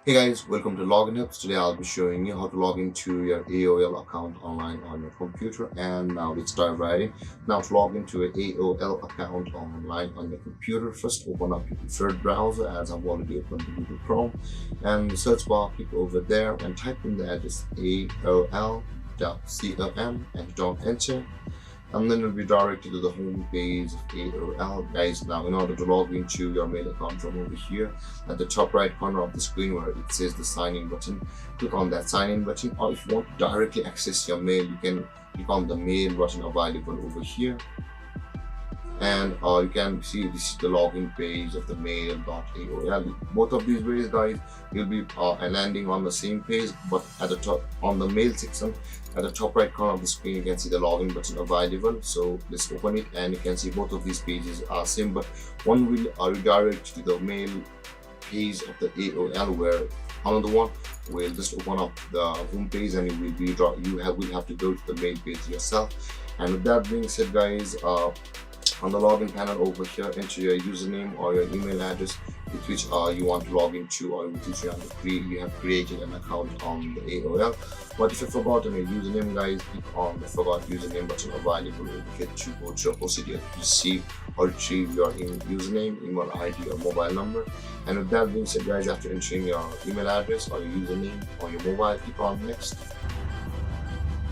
Hey guys, welcome to Login Tips. Today I'll be showing you how to log into your AOL account online on your computer. And now let's dive right in. Now to log into your AOL account online on your computer, first open up your preferred browser as I've already opened the Google Chrome. And the search bar, click over there and type in the address aol.com and don't enter, and then it will be directed to the home page of AOL. Guys, now in order to log into your mail account from over here, at the top right corner of the screen where it says the sign in button, click on that sign in button, or if you want to directly access your mail, you can click on the mail button available over here. And you can see this is the login page of the mail.aol. Both of these ways, guys, you'll be landing on the same page, but at the top on the mail section, at the top right corner of the screen, you can see the login button available. So let's open it, and you can see both of these pages are same, but one will redirect to the mail page of the AOL, where another one will just open up the home page, and will have to go to the mail page yourself. And with that being said, guys, on the login panel over here, enter your username or your email address with which you want to log into, or with which you have created an account on the AOL. But if you forgot your username, guys, click on the forgot username button available over here to go to a procedure to receive or retrieve your username, email ID, or mobile number. And with that being said, guys, after entering your email address or your username or your mobile, click on next.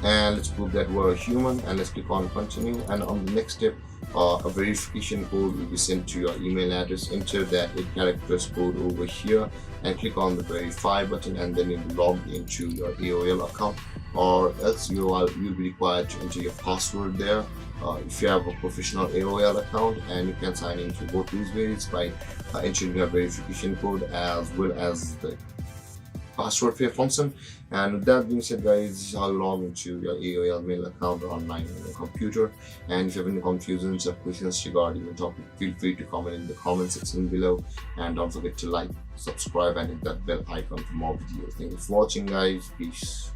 And let's prove that we're human, and let's click on continue. And on the next step, a verification code will be sent to your email address. Enter that 8 characters code over here and click on the verify button, and then you'll be logged into your AOL account, or else you'll be required to enter your password there. If you have a professional AOL account, and you can sign in through both these ways by entering your verification code as well as the password for your function. And with that being said, guys, this is how you log into your AOL mail account online on your computer. And if you have any confusions or questions regarding the topic, feel free to comment in the comment section below, and don't forget to like, subscribe, and hit that bell icon for more videos. Thank you for watching, guys. Peace.